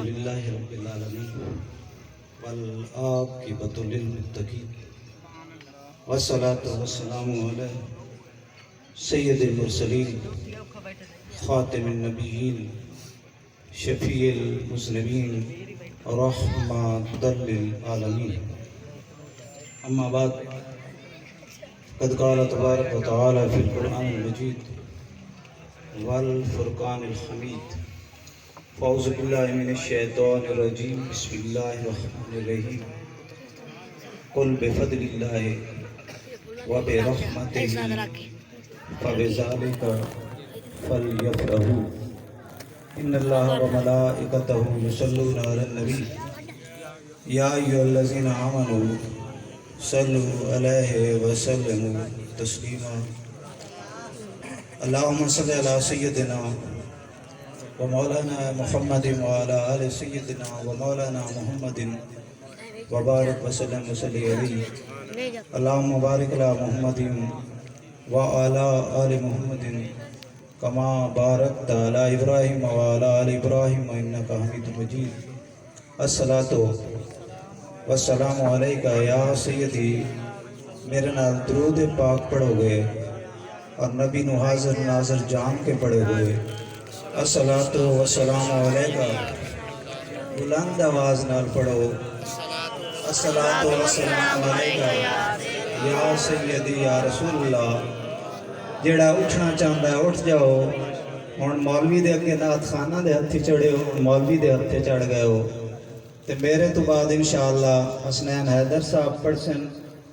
لله رب العالمين والعاقبة للمتقين والصلاة والسلام على سید المرسلین خاتم النبیین شفیع المذنبین رحمۃ للعالمین اما بعد قد قال تبارک و تعالی فی القرآن المجید والفرقان الحمید فاعوذ باللہ من الشیطان الرجیم بسم اللہ الرحمن الرحیم قل بفضل اللہ وبرحمتہ فبذلک فلیفرحوا ان اللہ وملائکتہ یصلون علی النبی یا ایھا الذین آمنوا صلوا علیہ وسلموا تسلیما اللہم صل علی سیدنا ومولانا محمد وعلى آل سيدنا ومولانا محمد وبارك وسلم وصلي عليه اللهم بارك على محمد وعلى آل محمد كما باركت على إبراهيم وعلى آل إبراهيم إنك حميد مجيد الصلاة والسلام عليك يا سيدي میرے نال درود پاک پڑھو گے اور نبی نو حاضر ناظر جان کے پڑھے ہوئے الصلاۃ والسلام علیکہ بلند آواز نال پڑھو الصلاۃ والسلام علیکہ یا سیدی یا رسول اللہ جیڑا اٹھنا چاہتا ہے اٹھ جاؤ ہن مولوی دے اگے نعت خانہ دے ہتھی چڑھے ہو مولوی دے ہتھے چڑھ گئے ہو تے میرے تو بعد انشاءاللہ حسنین حیدر صاحب پڑھسن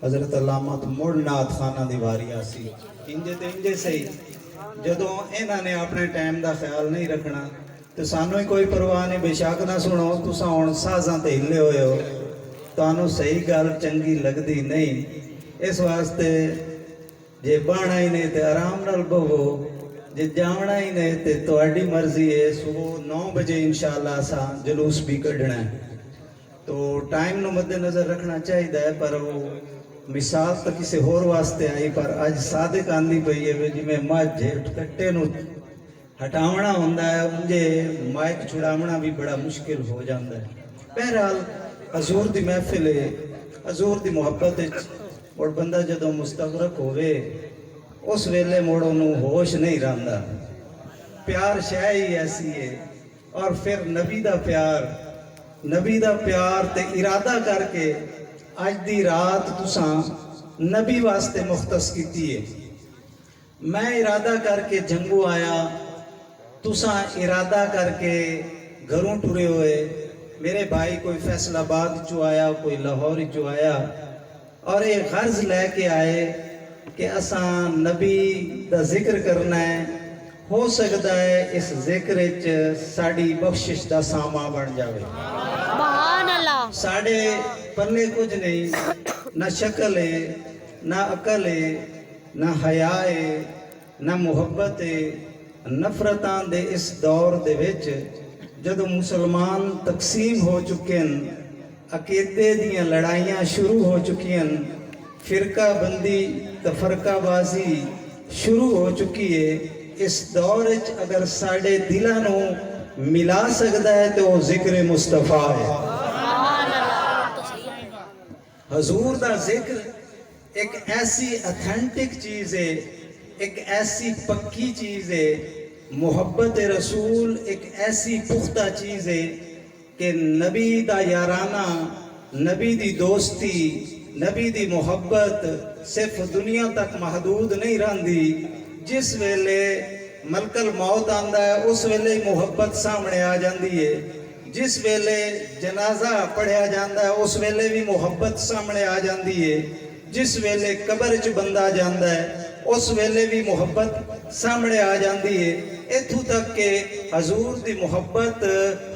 حضرت علامہ تو مڑ نعت خانہ دی واری آسی انجے تے انجے صحیح جدوں انہاں نے اپنے ٹائم دا خیال نہیں رکھنا تو سانوں ہی کوئی پرواہ نہیں بے شک نہ سنو تساں ہن سازاں تے ہلے ہوئے ہو تانوں صحیح گل چنگی لگدی نہیں اس واسطے جے بانا ہی نہیں تے آرام نال بہو جے جاونا ہی نہیں تے تہاڈی مرضی ہے صبح 9 بجے انشاءاللہ اساں جلوس بھی کڈنا ہے تو ٹائم نو مد نظر رکھنا چاہیے پر وہ مثال تو کسی ہور واسطے آئی پر اج صادق آندی پئی ہے جی میں مجھ کٹے نو ہٹاونا ہوندا ہے انجے مائک چھڑاونا بھی بڑا مشکل ہو جاتا ہے بہرحال حضور دی محفل ہے حضور دی محبت اور بندہ جدوں مستغرق ہوئے اس ویلے موڑ انہوں ہوش نہیں رہندا پیار شے ہی ایسی ہے اور پھر نبی دا پیار تے ارادہ کر کے اج دی رات تساں نبی واسطے مختص کیتی ہے میں ارادہ کر کے جنگو آیا تساں ارادہ کر کے گھروں ٹرے ہوئے میرے بھائی کوئی فیصل آباد چو آیا کوئی لاہور چو آیا اور ایک غرض لے کے آئے کہ اساں نبی دا ذکر کرنا ہے ہو سکتا ہے اس ذکر وچ ساڈی بخشش دا سامان بن جاوے سبحان اللہ ساڈے پلے کچھ نہیں نہ شکل ہے نہ عقل ہے نہ حیا ہے نہ محبت ہے نفرتاں دے اس دور دے وچ جدوں مسلمان تقسیم ہو چکے ہیں عقیدے دیاں لڑائیاں شروع ہو چکی ہیں فرقہ بندی تفرقہ بازی شروع ہو چکی ہے اس دور وچ اگر ساڈے دلاں نو ملا سکتا ہے تو وہ ذکر مصطفیٰ ہے حضور دا ذکر ایک ایسی اتھینٹک چیز ہے ایک ایسی پکی چیز ہے محبت رسول ایک ایسی پختہ چیز ہے کہ نبی دا یارانہ نبی دی دوستی نبی دی محبت صرف دنیا تک محدود نہیں رہندی جس ویلے ملک الموت آندا ہے اس ویلے محبت سامنے آ جاندی ہے جس ویلے جنازہ پڑھیا جاندہ ہے اس ویلے بھی محبت سامنے آ جاندی ہے جس ویلے قبر چ بندہ جاندہ ہے اس ویلے بھی محبت سامنے آ جاندی ہے اتھوں تک کہ حضور دی محبت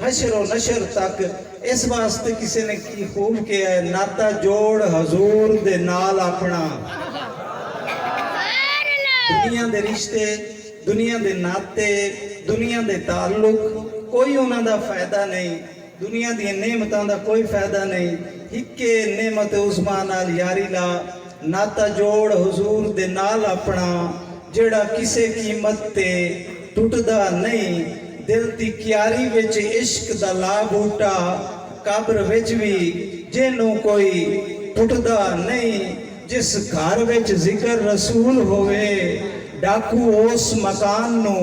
حشر و نشر تک اس واسطے کسی نے کی خوب کیا ہے ناتا جوڑ حضور دے نال اپنا دنیا دے رشتے دنیا دے ناتے دنیا دے تعلق کوئی انہاں دا فائدہ نہیں دنیا دی نعمتاں دا کوئی فائدہ نہیں ہکے نعمت عظمیٰ نال یاری لا ناتا جوڑ حضور دے نال اپنا جڑا کسے قیمت تے ٹوٹدا نہیں دل دی کیاری وچ عشق دا لا بوٹا قبر وچ بھی جنوں کوئی پٹدا نہیں جس گھر وچ ذکر رسول ہوئے ڈاکو اس مکان نو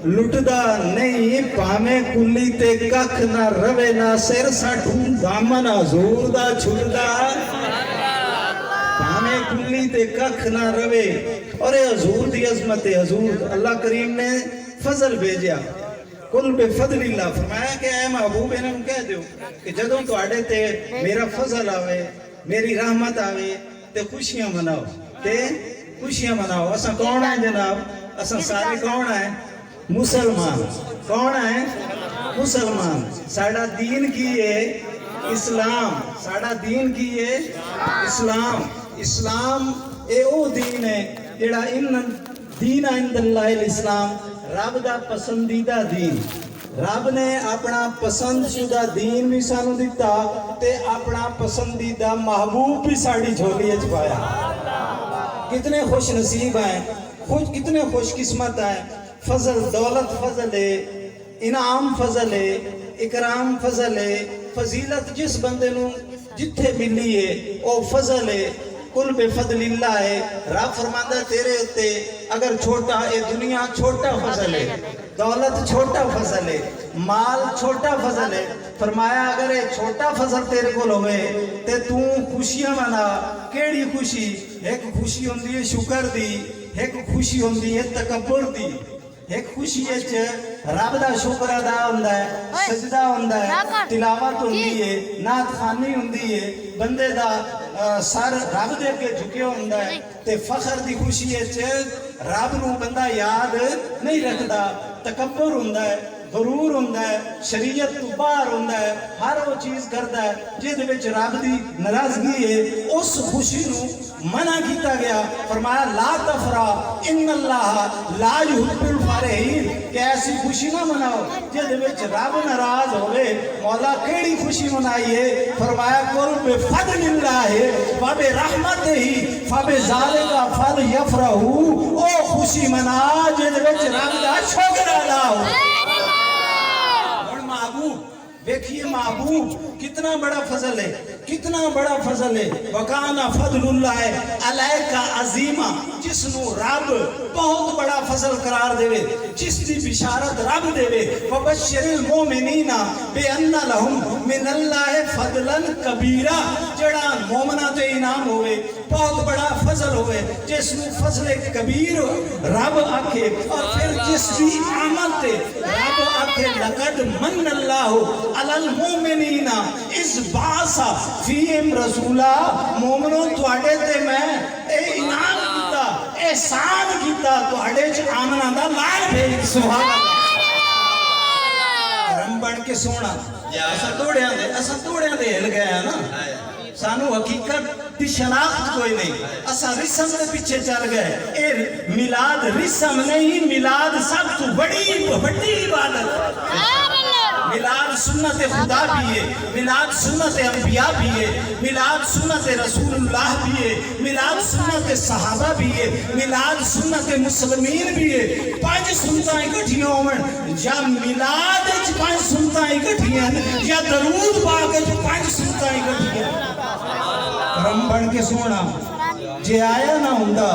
لٹدا نہیں پاویں کلی تے ککھ نہ روے نہ سر ساٹھوں دامن حضور دا چھڑدا پاویں کلی تے ککھ نہ روے اور اے حضور دی عظمت حضور اللہ کریم نے فضل بھیجیا کل بے فضل اللہ فرمایا کہ اے محبوب انہوں کہہ دیو کہ جدوں تو آڑے تے میرا فضل آوے میری رحمت آوے تے خوشیاں مناؤ تے خوشیاں مناؤ اساں کون ہیں جناب اساں سارے کون ہیں مسلمان کون ہیں مسلمان ساڑا دین کی ہے اسلام ساڑا دین کی ہے اسلام اسلام اے او دین ہے جڑا ان دین عند اللہ الاسلام رب دا پسندیدہ دین رب نے اپنا پسند شدہ دین بھی سانو دیتا تے اپنا پسندیدہ محبوب بھی ساڑی جھولی اچ پایا کتنے خوش نصیب ہیں کتنے خوش قسمت ہیں فضل دولت فضل ہے انعام فضل ہے اکرام فضل ہے فضیلت جس بندے نو جتھے ملی ہے او فضل ہے کل بے فضل اللہ ہے رب فرماندہ تیرے ہوتے اگر چھوٹا اے دنیا چھوٹا فضل ہے دولت چھوٹا فضل ہے مال چھوٹا فضل ہے فرمایا اگر اے چھوٹا فضل تیرے کو ہوئے تے تو خوشیاں منا کیڑی خوشی ایک خوشی ہوندی ہے شکر دی ایک خوشی ہوندی ہے تکبر دی ایک خوشی ہے رب دا شکر ادا ہوندا ہے سجدہ ہوندا ہے تلاوت ہوندی ہے نعت خوانی ہوندی ہے بندے دا سر رب دے کے جھکے ہوندا ہے تے فخر دی خوشی ہے رب نو بندہ یاد نہیں رکھدا تکبر ہوندا ہے غرور ہوندا ہے شریعت تو باہر ہوندا ہے ہر وہ چیز کردا ہے جہدے وچ رب دی ناراضگی ہے اس خوشی نو منع کیتا گیا فرمایا لا تفرح ان اللہ لا يحب الفرحین کہ ایسی خوشی نہ مناؤ جہدے وچ رب ناراض ہوئے مولا کیڑی خوشی منائیے فرمایا قل بفضل اللہ وبرحمتہ فبذلک فلیفرحوا او خوشی منا جہدے وچ رب دا شکر ادا ہو دیکھیے محبوب کتنا بڑا فضل ہے کتنا بڑا فضل ہے وَقَانَ فَضْلُ اللَّهِ عَلَيْكَ عَظِيمًا جس نو رب بہت بڑا فضل قرار دے جس دی بشارت رب دے وَبَشِّرِ الْمُؤْمِنِينَ بِأَنَّ لَهُمْ مِنَ اللَّهِ فَضْلًا كَبِيرًا جڑا مومنہ تے انعام ہوئے بہت بڑا فضل ہوئے جس نو فضل کبیر رب آکھے اور پھر جس دی عمل تے رب آکھے لَقَدْ مَنَّ اللَّهُ عَلَى الْمُؤْمِنِينَ اِذْ بَعَثَ فِيهِمْ رَسُولًا مومنوں تواڈے تے میں اے انعام کیتا احسان کیتا تواڈے چ آمنا دا لال بھیج سبحان اللہ رم بن کے سونا اسا توڑیاں دے ہل گیا نا سانو حقیقت دی شناخت کوئی نہیں اسا رسم دے پیچھے چل گئے اے میلاد رسم نہیں میلاد سب تو بڑی عبادت میلاد سنت خدا بھی ہے میلاد سنت انبیاء بھی ہے میلاد سنت رسول اللہ بھی ہے میلاد سنت صحابہ بھی ہے میلاد سنت مسلمین بھی ہے پانچ سنتاں اکٹھیاں ہوئیں یا میلاد پانچ سنتاں اکٹھیاں یا درود پاک پانچ سنتاں اکٹھیاں کرم بن کے سونا جے آیا نہ ہوندا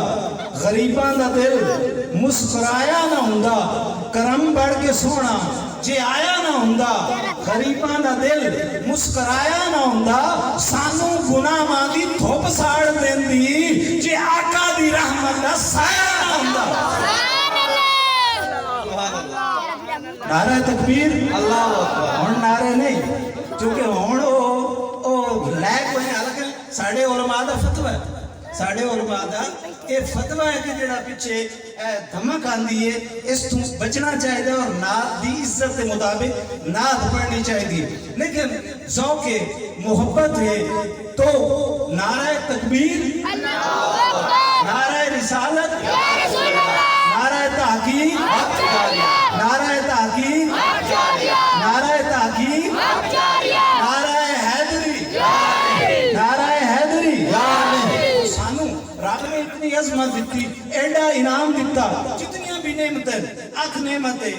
غریباں دا دل مسکرایا نہ ہوندا کرم بڑھ کے سونا جے آیا نہ ہوندا غریباں دا دل مسکرایا نہ ہوندا سانو گناہاں دی دھوپ ساڑ دیندی جے آقا دی رحمت دا سایہ نہ ہوندا نعرہ تکبیر اللہ اکبر ہن نعرے نہیں چونکہ ہن او لے کوئی الگ ساڑھے علماء دا فتوہ ہے ساڑھے علماء دا یہ فتوہ ہے کہ جڑا پیچھے دھمک آندی ہے اس تو بچنا چاہیے اور نعت دی عزت کے مطابق نعت پڑھنی چاہیے لیکن ذوق محبت ہے تو نعرہ تکبیر نعرہ رسالت نعرہ تحقیق نعرہ تحقیق نعرہ تحقیق نعرہ حیدری نعرہ حیدری سانو رب نے اتنی عظمت دیتی ایڈا انعام دیتا جتنیاں بھی نعمتیں اکھ نعمتیں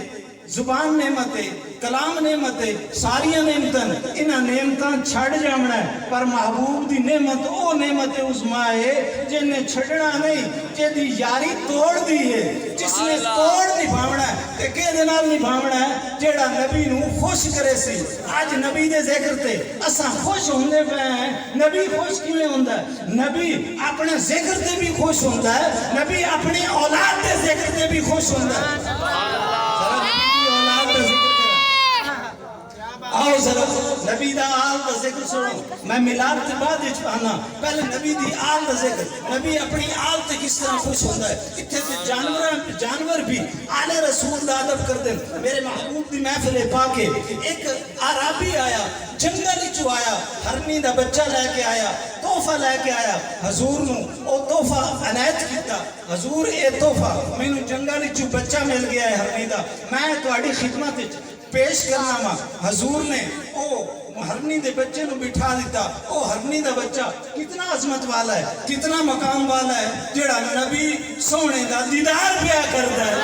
زبان نعمت ہے، کلام نعمت ہے، ساریاں نعمتاں انہاں نعمتاں چھڑ جاونا ہے، پر محبوب دی نعمت او نعمت عظمیٰ ہے جن نے چھڑنا نہیں، جن دی یاری توڑ دی ہے، جس نے توڑ نبھاونا ہے تے کہ دے نال نبھاونا ہے جیڑا نبی نو خوش کرے سی۔ آج نبی دے ذکر تے اساں خوش ہوندے پے ہیں۔ نبی خوش کیویں ہوندا ہے؟ نبی اپنے ذکر تے بھی خوش ہوندا ہے، نبی اپنی اولاد دے ذکر تے بھی خوش ہوندا ہے۔ آؤ ذرا نبی دا آل دا ذکر سنو، میں میلاد تے بعد وچ آنا، پہلے نبی دی آل دا ذکر، نبی اپنی آل تے کس طرح خوش ہوندا ہے۔ اتھے تے جانور بھی آل رسول دا ادب کردے۔ میرے محبوب دی محفل پا کے ایک عربی آیا، جنگل وچوں آیا، ہرنی دا بچہ لے کے آیا، تحفہ لے کے آیا، حضور نو او تحفہ عنایت کیتا، حضور اے تحفہ مینوں جنگل وچوں بچہ مل گیا ہے ہرنی دا، میں تہاڈی خدمت وچ پیش کرنا وا۔ حضور نے او ہرنی دے بچے نو بٹھا دیتا۔ او ہرنی دا بچہ کتنا عظمت والا ہے، کتنا مقام والا ہے، جڑا نبی سونے دا دیدار پیا کردا ہے۔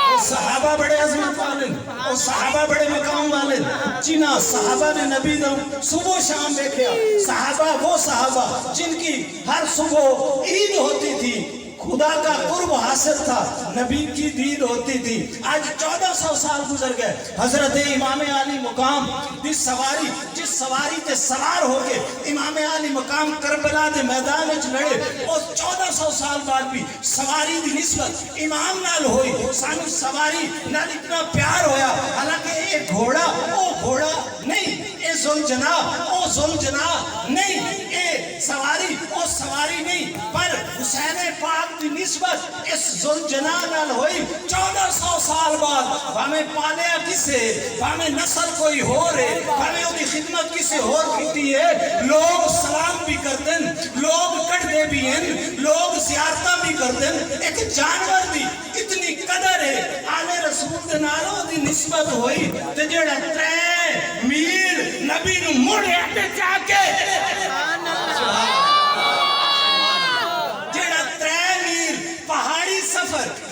او صحابہ بڑے عظمت والے، او صحابہ بڑے مقام والے، جنہاں صحابہ نے نبی دا صبح شام دیکھیا۔ صحابہ وہ صحابہ جن کی ہر صبح عید ہوتی تھی، خدا کا قرب حاصل تھا، نبی کی دید ہوتی تھی۔ آج 1400 سال گزر گئے، حضرت امام علی مقام جس سواری تے سوار ہو کے امام علی مقام کربلا دے میدان وچ لڑے، اور 1400 سال بعد بھی سواری دی نسبت امام نال ہوئی۔ سانو سواری نال اتنا پیار ہویا، حالانکہ ایک گھوڑا او گھوڑا نہیں، اے ذوالجناح او ذوالجناح نہیں، اے سواری او سواری نہیں، پر حسین پاک دی نسبت اس ذوالجناح نال ہوئی 1400 سال بعد۔ ہمیں پالیا کسے، ہمیں نسل کوئی ہو رہے، ہمیں ان کی خدمت کسے اور کیتی ہے۔ لوگ سلام بھی کردیں، لوگ کٹتے بھی ہیں، لوگ زیارتہ بھی کردیں۔ ایک جانور دی اتنی قدر ہے، آل رسول دے نالوں دی نسبت ہوئی تے جڑا 3 میل نبی نو موڑے تے جا کے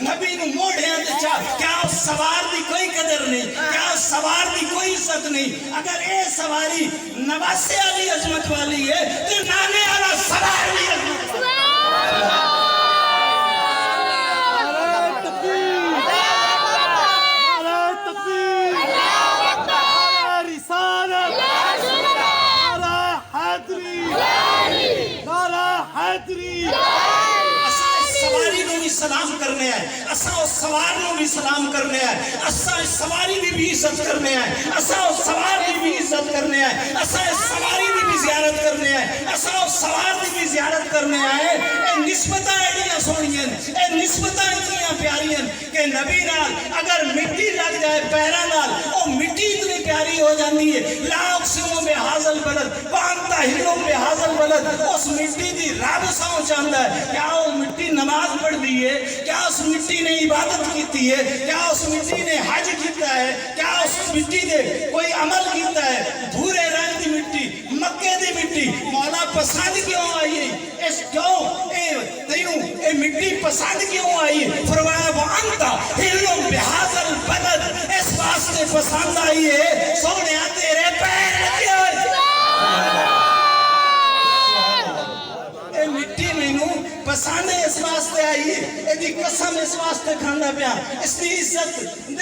نبی نو موڑیاں تے چاہ، کیا اس سوار دی کوئی قدر نہیں، کیا اس سوار دی کوئی عزت نہیں؟ اگر اے سواری نواسے علی عظمت والی ہے تو نانے والا سوار بھی عظمت والی ہے۔ سلام کرنے آئے، اساں اس سوار نو بھی سلام کرنے آئے، اساں اس سواری دی بھی عزت کرنے آئے، اساں اس سوار دی بھی عزت کرنے آئے، اساں اس سواری دی بھی زیارت کرنے آئے، اساں اس سوار دی بھی زیارت کرنے آئے۔ اے نسبتاں ایڈیاں سونیاں، اے نسبتاں اتنیاں پیاریاں کہ نبی نال اگر مٹی لگ جائے پیراں نال، او مٹی اتنی پیاری ہو جاندی ہے۔ لا اقسم بہذا البلد وانت حل بہذا البلد، اس مٹی دی رب سمجھ جاندا ہے۔ کیا وہ مٹی نماز پڑھ دی ہے؟ کیا اس مٹی نے عبادت کیتی ہے؟ کیا اس مٹی نے حج کیتا ہے؟ کیا اس مٹی نے کوئی عمل کیتا ہے؟ بھورے رنگ دی مٹی، مکے دی مٹی مولا پسند کیوں آئی ہے؟ اس کیوں اے مٹی پسند کیوں آئی ہے؟ فرمایا وانت حل بہذا البلد، اس واسطے پسند آئی ہے سونیا تیرے پیر لگے ہوئے۔ اے مٹی مینوں پسند اس واسطے آئی ہے، ایدی قسم اس واسطے کھانا پیا، اس دی عزت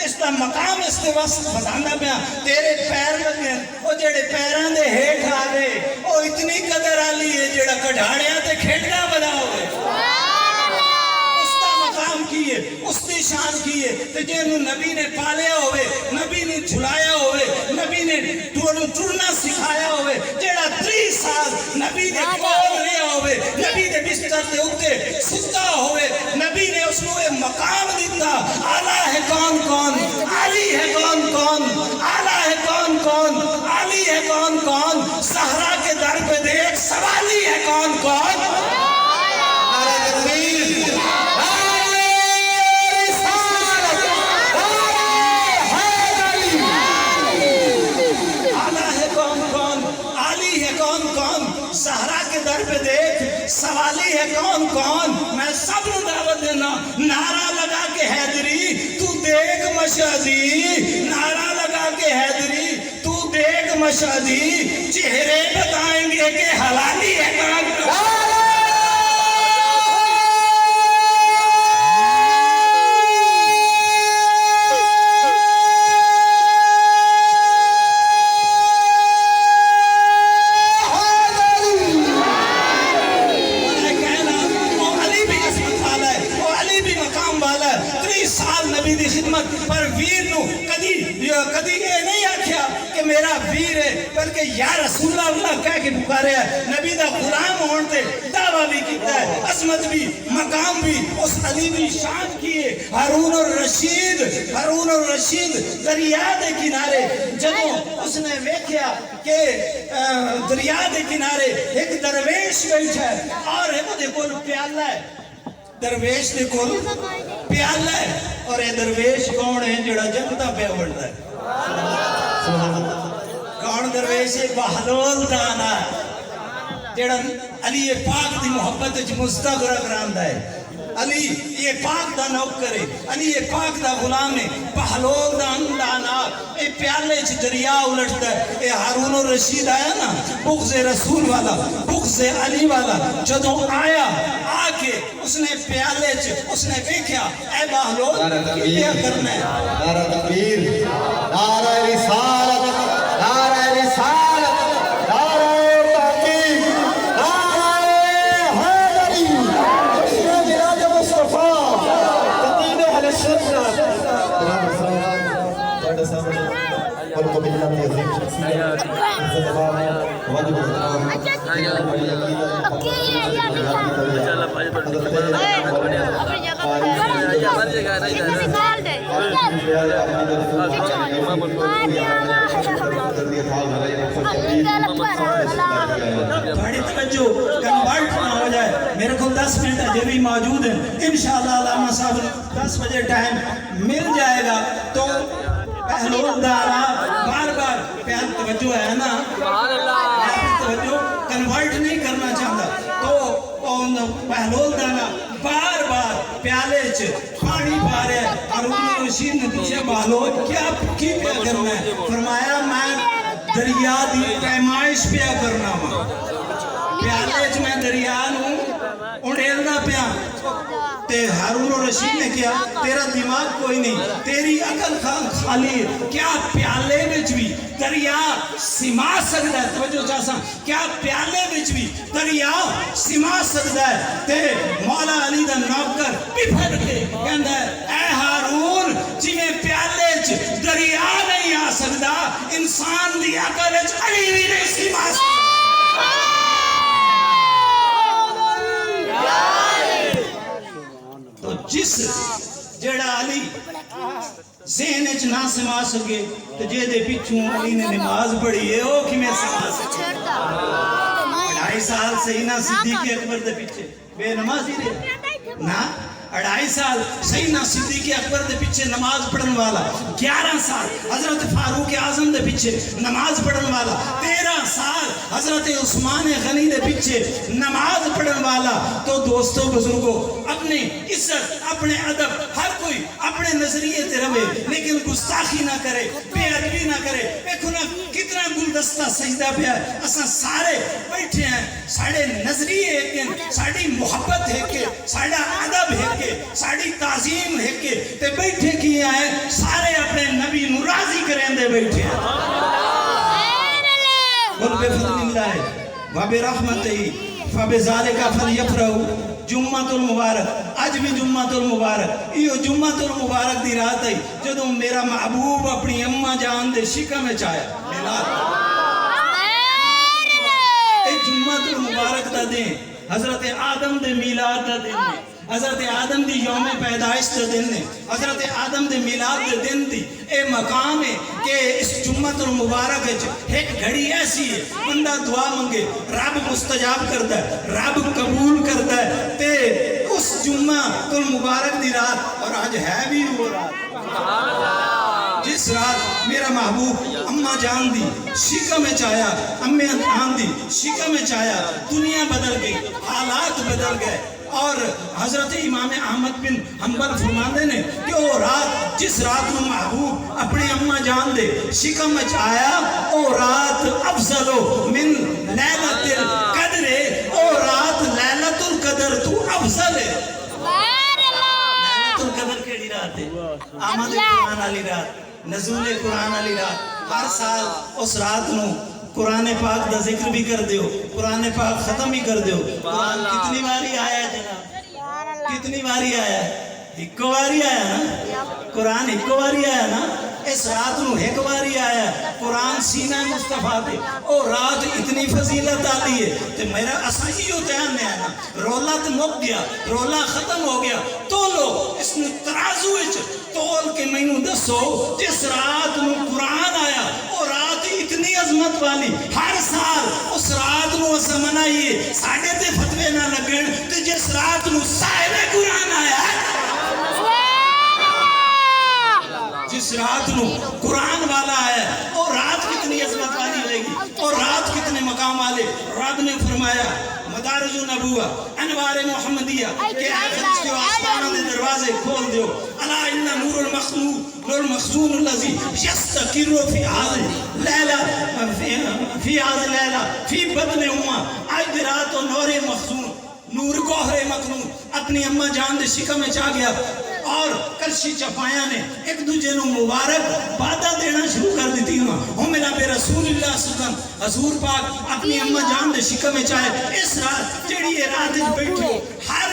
اس دا مقام اس دے واسطے بتانا پیا۔ تیرے پیر لگے، او جڑے پیراں دے ہیٹھ آ گئے، او اتنی قدر والی ہے جڑا کڈھاڑیاں تے کھیڈنا بنا ہوئے۔ اس دا مقام کی ہے، اس دی شان کی ہے، تے جنوں نبی نے پالیا ہوئے، نبی نے جھلایا ہوئے، نبی نے ٹرنا سکھایا ہوئے، جڑا 30 سال نبی دے کول رہیا ہوئے، نبی دے بستر دے اوتے ستا ہوئے، نبی نے اس کو ایک مقام دیتا۔ آلہ ہے کون کون، علی ہے کون کون، آلہ ہے کون کون، علی ہے کون کون، صحرا کے در پہ دیکھ سوالی ہے کون کون۔ نعرہ تکبیر، صحرا کے در پہ دیکھ سوالی ہے کون کون۔ میں سب نو دعوت دینا، نعرہ لگا کے حیدری تو دیکھ مشہدی نعرہ لگا کے حیدری تو دیکھ مشہدی چہرے بتائیں گے کہ حلالی ہے کام کا پر ویر نو کدی یہ نہیں آکھیا کہ میرا ویر ہے بلکہ یا رسول اللہ کہہ کے پکارے ہے نبی دا غلام ہون تے دعویٰ بھی کیتا ہے عظمت بھی مقام بھی اس علی بھی شان کیے ہارون الرشید دریا دے کنارے جدوں اس نے ویکھیا کہ دریا دے کنارے ایک درویش بیٹھا ہے اور وہ دے کول پیالہ ہے درویش دے کول پیالہ ہے اور یہ درویش کون ہے جڑا جگتا پہ بڑھتا ہے کون درویش ہے بہلول دانا جڑا علی پاک دی محبت وچ مستغرق رہندا ہے علی یہ پاک دا نوکر ہے علی یہ پاک دا غلام ہے بہلول دانا یہ پیالے چ دریا الٹتا ہے یہ ہارون الرشید آیا نا بغض رسول والا بغض علی والا جدوں آیا آ کے اس نے پیالے چ اس نے دیکھا اے بہلول کیا کرنا ہے نعرہ تکبیر نعرہ رسالت نعرہ رسالت نعرہ تحقیق نعرہ حیدری جشن میلاد مصطفیٰ خطیب اہل سنت بڑے سامنے ملک ملت کی عظیم شخصیت عزت باب واجب احترام بڑی توجہ کنورٹ نہ ہو جائے میرے کو 10 منٹ اجے بھی موجود ہیں انشاءاللہ علامہ صاحب 10 بجے ٹائم مل جائے گا تو بہلول دارا بار بار پیار توجہ ہے نا توجہ کنورٹ نہیں کرنا چاہتا تو بہلول دارا بار بار پیالے چ پانی پا رہے ہیں اور انہوں نے رشید نے پوچھا بہلول کیا کرنا ہے فرمایا میں دریا دی پیمائش پیا کرنا وا پیالے چ میں دریا نو اڑیلنا پیا تے ہارون الرشید نے کیا تیرا دماغ کوئی نہیں تیری عقل خالی ہے کیا پیالے وچ بھی دریا سما سکتا ہے توجہ چاہساں کیا پیالے وچ بھی دریا سما سکتا ہے تے مولا علی دا نوکر پھر کے کہندا ہے اے ہارون جویں پیالے چ دریا نہیں آ سکدا انسان دی عقل وچ علی بھی نہیں سما سکدا تو جس جڑا علی ذہن وچ نہ سما سکے تو جے دے پیچھوں علی نے نماز پڑھی ہے او کیویں سما سکے 2.5 سال سیدنا صدیق اکبر دے پیچھے بے نمازی رہے نا 2.5 سال سیدنا صدیق اکبر دے پیچھے نماز پڑھن والا 11 سال حضرت فاروق اعظم دے پیچھے نماز پڑھن والا 13 سال حضرت عثمان غنی دے پیچھے نماز پڑھن والا تو دوستو بزرگوں اپنی عزت اپنے ادب ہر کوئی اپنے نظریے تے رہے لیکن گستاخی نہ کرے بے ادبی نہ کرے دیکھو نا کتنا گلدستہ سجدہ پیا ہے اساں سارے بیٹھے ہیں ساڑے نظریے ایک ہیں ساڑی محبت ہے کہ ساڑا ادب ہے کہ ساڑی تعظیم ہے کہ تے بیٹھے کیے ہیں سارے اپنے نبی نو راضی کریں دے بیٹھے ہیں قل بفضل اللہ وبرحمتہ فبذلک فلیفرحوا جمعۃ المبارک اج بھی جمعۃ المبارک یہ جمعۃ المبارک دی رات ہے جدوں میرا محبوب اپنی اماں جان دے شکم وچ آیا میلاد اے جمعۃ المبارک دا دن حضرت آدم دے میلاد دا دن ہے حضرت آدم دی یوم پیدائش دے دن نے حضرت آدم دے میلاد دے دن دی اے مقام ہے کہ اس جمعۃ المبارک ایک گھڑی ایسی ہے بندہ دعا منگے رب مستجاب کرتا ہے رب قبول کرتا ہے تے اس جمعۃ المبارک دی رات اور آج ہے بھی وہ رات جس رات میرا محبوب اماں جان دی شکم میں چایا امی جان دی شکم میں چایا دنیا بدل گئی حالات بدل گئے اور حضرت امام احمد بن حنبل فرماندے نے کہ وہ رات جس رات نو محبوب اپنے اماں جان دے شکم وچ آیا او رات افضل من لیلۃ القدر، او رات لیلۃ القدر تو افضل ہے۔ لیلۃ القدر کیڑی رات ہے؟ آمد قرآن والی رات، نزول قرآن والی رات۔ ہر سال اس رات نو قرآن پاک دا ذکر بھی کر دیو، قرآن پاک ختم ہی کر دیو۔ قرآن کتنی باری آیا ہے جناب؟ کتنی باری آیا ہے؟ ایک باری آیا نا؟ قرآن ایک باری آیا نا؟ اس رات نو ایک باری آیا ہے قرآن سینہ مصطفیٰ دے، اور رات اتنی فضیلت آتی ہے تو میرا اسائی ہوتے ہیں میں آنا رولا تو مک گیا، رولا ختم ہو گیا، تو لو اس نے ترازو تول کے میں نو دسو جس رات نو قرآن آیا اور رات اتنی عظمت والی، ہر سال اس رات نو اسا منائیے ساڑھے تے فتوے نہ لگن تو جس رات نو صاحب قرآن آیا جس رات نو قرآن والا ہے اور رات کتنی عظمت والی ہوئے گی اور رات کتنے مقام والے۔ رب نے فرمایا مدارج النبوہ انوار محمدیہ کہ اے فرشتوں آسمانوں دے دروازے کھول دیو، الا ان نور المخزون الذی یستقر فی هذه لیلہ فی هذه لیلہ فی بطن امہ، آج رات و نور مخزون نور گوہر مکنون اپنی اماں جان دے شکم میں چاہ گیا، اور کرشی چپایا نے ایک دوجہ نو مبارک بادہ دینا شروع کر دیتی ہوں ہوں میرا بے رسول اللہ صلی اللہ علیہ وسلم حضور پاک اپنی اماں جان دے شکم میں چاہے اس رات جڑی یہ رات بیٹھو ہر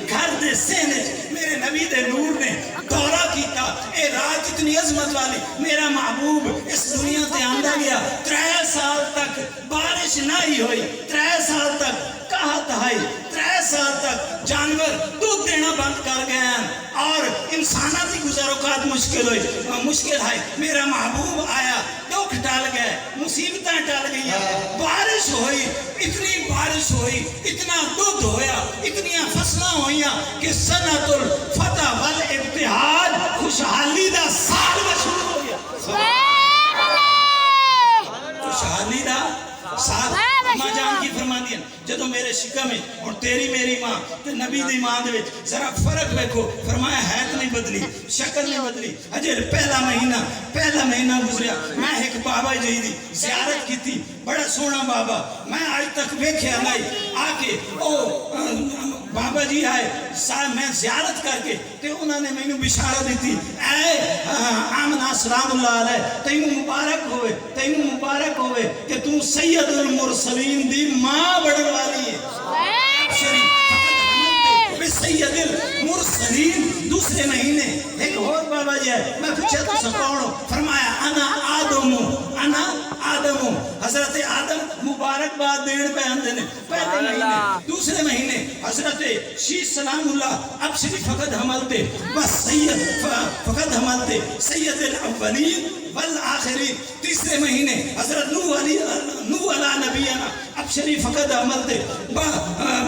گھر دے سینے میرے نبی دے نور نے دورہ کیتا، اے رات اتنی عظمت والی میرا محبوب اس دنیا تے آندہ گیا، 3 سال تک بارش نہ ہی ہوئی، 3 سال تک کہا تہائی، 3 سال تک جانور دودھ دینا بند کر گئے ہیں اور انساناتی گزر اوقات مشکل ہے، میرا محبوب آیا، دکھ ٹال گئے، مصیبتیں ٹال گئی، بارش ہوئی، اتنی بارش ہوئی، اتنا دودھ ہویا، اتنی فصلیں ہوئیاں کہ سنۃ الفتح والابتہاج خوشحالی دا سال مشہور ہو گیا۔ خوشحالی دا سال ماں جان کی فرما دیا جدو میرے شکم میں اور تیری میری ماں تے نبی دی ماں دے وچ ذرا فرق دیکھو، فرمایا حیت نہیں بدلی، شکل نہیں بدلی، اجر پہلا مہینہ گزریا، میں ایک بابا جی دی زیارت کی تھی، بڑا سونا بابا، میں آج تک ویکھیا نہیں، آ کے او بابا جی آئے میں زیارت کر کے تے انہوں نے میں بشارت دیتی، اے آمنہ سلام اللہ علیہ تینوں مبارک ہوئے کہ تم سید المرسلین دی ماں بڑھن والی ہے، سید المرسلین۔ دوسرے مہینے ایک اور بابا جی ہے، میں پوچھا تو سکوڑو، فرمایا انا آدم حضرت آدم مبارک باد دین پہ اندھے نے پہلے مہینے۔ دوسرے مہینے حضرت شیش سلام اللہ اب شریف فقط حملتے بس فقط حملتے سید الاولین والآخرین۔ تیسرے مہینے حضرت نوح علیہ نبینا اب شریف فقط حملتے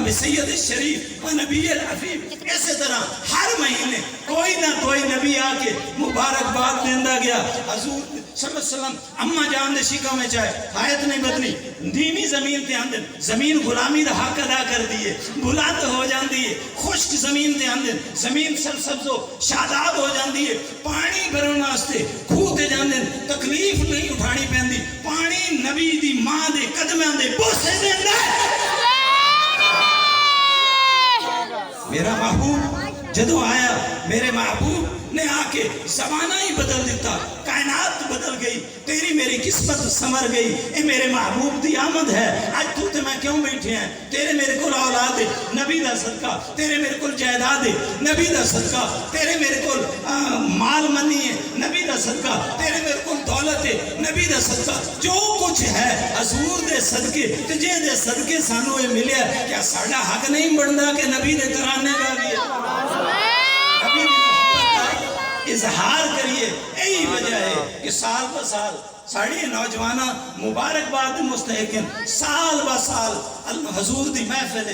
بسید الشریف و نبی العفیف۔ اسی طرح ہر مہینے کوئی نہ کوئی نبی آکے مبارک باد دیندہ گیا۔ حضور صلی اللہ علیہ وسلم اماں جان دے شکا میں چاہے حیات نہیں بدلی، نیمی زمین تے اندر زمین غلامی دا حق ادا کر دیئے، بلند ہو جان دیئے، خشک زمین تے اندر زمین سرسبز و شاداب ہو جان دیئے، پانی بھرن واسطے کھو تے جان دیں، تکلیف نہیں اٹھانی پہن دی، پانی نبی دی ماں دے قدمیاں دے بوسے دیں دے۔ میرا محبوب جدو آیا، میرے محبوب نے آکے زمانہ ہی بدل دیتا، کائنات بدل گئی، تیری میری قسمت سمر گئی۔ اے میرے محبوب دی آمد ہے، آج تو تے میں کیوں بیٹھے ہیں؟ تیرے میرے کل اولاد ہے نبی دا صدقہ، تیرے میرے کل جائیداد ہے نبی دا صدقہ، تیرے میرے کل مال منی ہے نبی دا صدقہ، تیرے میرے کل دولت ہے نبی دا صدقہ، جو کچھ ہے حضور دے صدقے، تجھے دے صدقے سانو یہ ملیا، کیا ساڑھا حق نہیں بڑھنا کہ نبی دے ترانے گا بھی ہے؟ نبی دے اظہار کریے، یہی وجہ ہے کہ سال با سال ساڑھی نوجوانہ مبارک باد مستحقین سال با سال حضور دی محفل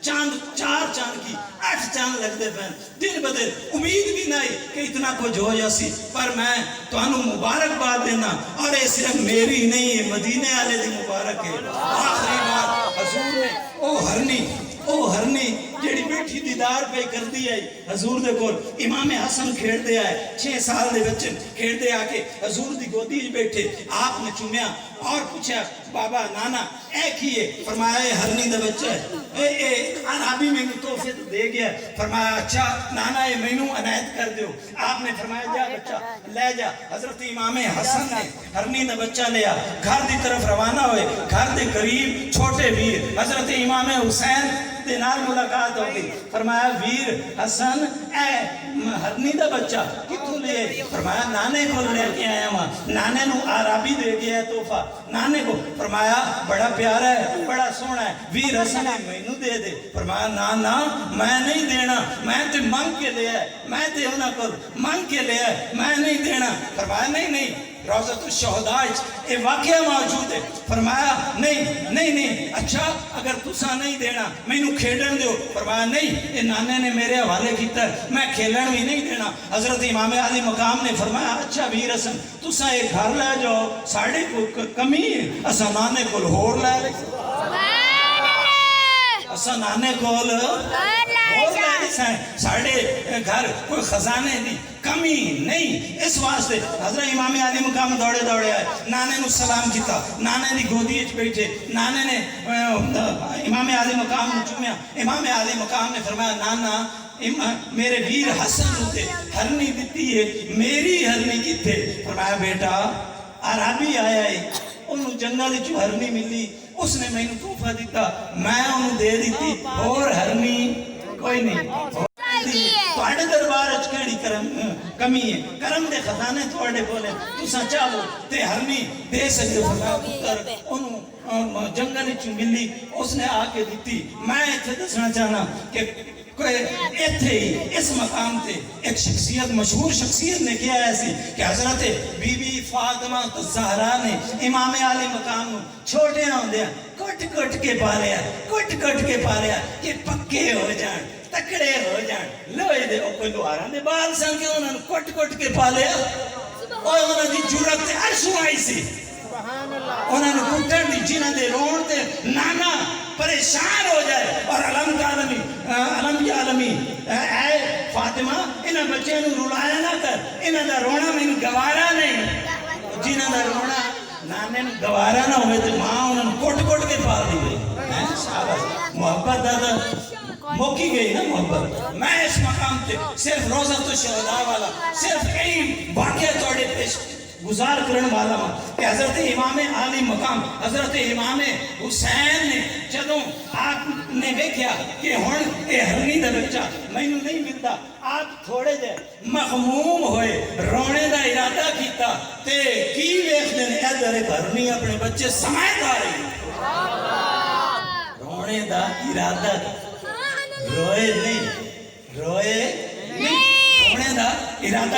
چاند 4 چاند کی 8 چاند لگ دے پہن، دن بدر امید بھی نہیں کہ اتنا کچھ ہو جاسی، پر میں تو انہوں مبارک باد دینا، اور یہ صرف میری نہیں ہے مدینے آلے دی مبارک ہے۔ آخری بات حضور نے او ہرنی جیڑی بیٹھی دیدار پہ کر دیا حضور دے کول امام حسن کھیڑ دے آئے 6 سال دے بچے کھیڑ دے آ کے حضور دی گودی بیٹھے آپ نے چومیا اور پوچھا بابا نانا اے کیے فرمایا اے ہرنی دا بچہ ہے اے عربی میں تحفے دے گیا فرمایا اچھا نانا اے مینوں عنایت کر دیو آپ نے فرمایا جا بچہ لے جا حضرت امام حسن نے ہرنی دا بچہ لیا گھر دی طرف روانہ ہوئے گھر دے قریب چھوٹے ویر حضرت امام حسین دے نال ملاقات ہو گئی فرمایا ویر حسن اے ہرنی دا بچہ کتوں لے فرمایا نانے کو لے کے آیا ہاں نانے نو عربی دے گیا ہے تحفہ نانے کو فرمایا بڑا پیارا ہے بڑا سونا ہے ویر حسن ہے مینوں دے دے فرمایا نا میں نہیں دینا میں تے منگ کے لیا ہے میں تے انہاں کو منگ کے لیا ہے میں نہیں دینا فرمایا نہیں روضۃ الشہداء یہ واقعہ موجود ہے فرمایا نہیں اچھا اگر تسا نہیں دینا مینوں کھیڈن دیو فرمایا نہیں یہ نانے نے میرے حوالے کیتا ہے میں کھیلن بھی نہیں دینا حضرت امام علی مقام نے فرمایا اچھا ویر حسن تسا ایک گھر لے جاؤ ساڑے کو کمی ہے اسا نانے کو ہور لے لے اسا نانے کو ساڑے گھر کوئی خزانے دی کمی نہیں اس واسطے حضرت امام علی مقام دوڑے آئے نانے نو سلام کیتا نانے دی گودی اچ بیٹھے نانے نے امام علی مقام نو چومیا امام علی مقام نے فرمایا نانا میرے ویر حسن ہوتے ہرنی دیتی ہے میری ہرنی کتے فرمایا بیٹا عربی آیا ہے انہوں جنگل چو ہرنی ملی اس نے میں انہوں تحفہ دیتا میں انہوں دے دیتی اور ہرنی کوئی نہیں توڑے دربار اچھ کیڑی کمی ہے کرم دے خزانے توڑے بولے تو سچا ہو تے ہرنی دے سکتے فرمایا پتر انہوں جنگل چو ملی اس نے آ کے دیتی میں اتھے دسنا چاہنا کہ ایتھے ہی اس مقام تے ایک شخصیت مشہور شخصیت نے کیا ایسی کہ حضرت بی بی فاطمہ الزہرا نے امام علی مقام چھوٹے ہوں دیا کٹ کے پالیا کہ پکے ہو جان تکڑے ہو جان لوئے دے کوئی لوہاراں دے بال سن کے انہوں نے کٹ کے پالیا اور انہوں دی جرت تے عرشوں آئی سی انہوں نے کٹن دی جنہ دے رون تے نانا پریشان ہو جائے اور علم یا علمی اے فاطمہ انہاں بچے نو رلایا نہ کر انہاں دا رونا میں گوارا نہیں جنہاں دا رونا نانے نو گوارا نہ ہوئے تو ماں انہوں نے کٹ کے پال دی گئی شاباش محبت دادا موکی گئی نا محبت میں اس مقام تے صرف روضۃ الشہداء والا صرف یہی واقعہ توڑے پیش گزار کرن والا ہوں کہ حضرت امام علی مقام حضرت امام حسین نے جدوں آپ نے دیکھا کہ ہن اے ہرنی دا بچہ مینوں نہیں ملتا آپ تھوڑے جے مغموم ہوئے رونے دا ارادہ کیتا تے کی ویکھدے نے ادھر ہرنی اپنے بچے سمیت آ رہی رونے دا ارادہ روئے نہیں رونے دا ارادہ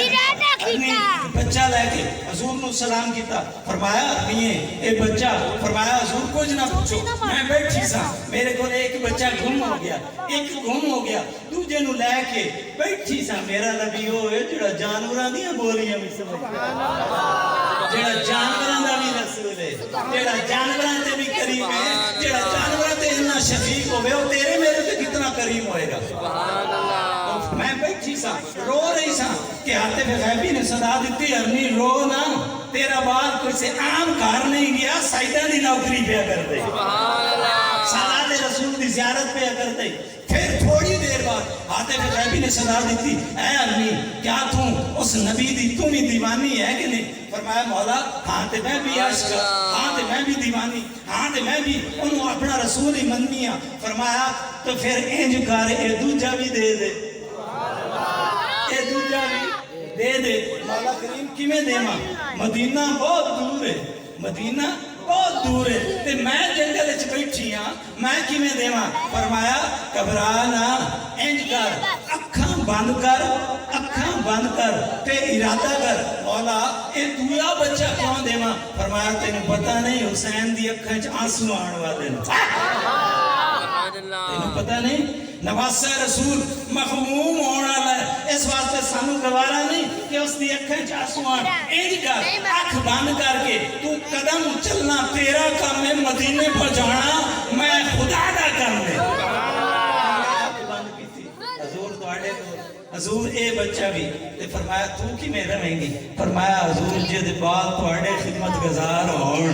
بچہ لے کے حضور نو سلام کیتا فرمایا اے بچہ فرمایا حضور کچھ نہ پوچھو میں بیٹھی سا میرے کو ایک بچہ گم ہو گیا دوجے نو لے کے بیٹھی سا میرا نبی ہوئے جڑا جانوراں دیاں بولیاں بھی سمجھ جڑا جانوراں دا بھی رسول ہے جڑا جانوراں تے بھی کریم ہے جڑا جانوراں تے اتنا شفیق ہوئے وہ تیرے میرے تے کتنا کریم ہوئے گا سبحان اللہ میں بیٹھی سا رو رہی سا کہ عاطف غیبی نے صدا دیتی ہرنی رو نا تیرا بال کوئی سے عام کار نہیں گیا سائیدہ دی نوکری پہ کر دے سالات رسول دی زیارت پہ کر دے پھر تھوڑی دیر بعد عاطف غیبی نے صدا دیتی اے ہرنی کیا تم اس نبی دی تم ہی دیوانی ہے کہ نہیں فرمایا مولا ہاں تے میں بھی عشق ہاں تے میں بھی دیوانی ہاں تے میں بھی انہوں اپنا رسول ہی مننی ہاں فرمایا تو پھر انج کر اے دوجہ بھی دے دے اے دوجہ بھی دے دے مولا کریم کی میں دے ماں مدینہ بہت دور ہے مدینہ بہت دور ہے تے میں جنگل اچھ بیٹھی ہاں میں کی میں دے ماں فرمایا گھبرانا انج کر اکھاں بند کر تے ارادہ کر مولا اے دویا بچہ کیوں دے ماں فرمایا تینوں پتہ نہیں حسین دی اکھاں چ آنسو آن والے تینوں پتہ نہیں نواسہ رسول مغموم ہونا ہے اس واسطے سانو گوارا نہیں کہ اس دی اکھیں چاسو آن اینج کر اکھ بند کر کے تو قدم چلنا تیرا کام ہے مدینے پر جانا میں خدا دا کام ہے حضور اے بچہ بھی تے فرمایا تو کی میں رہیں گی؟ فرمایا حضور جے بال تواڈے خدمت گزار ہون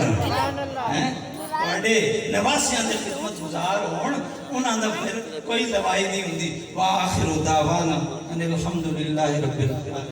تواڈے نواسیاں دے خدمت گزار ہون انہاں دا پھر کوئی دوائی نہیں ہوندی۔ وآخر دعوانا ان الحمدللہ رب العالمین۔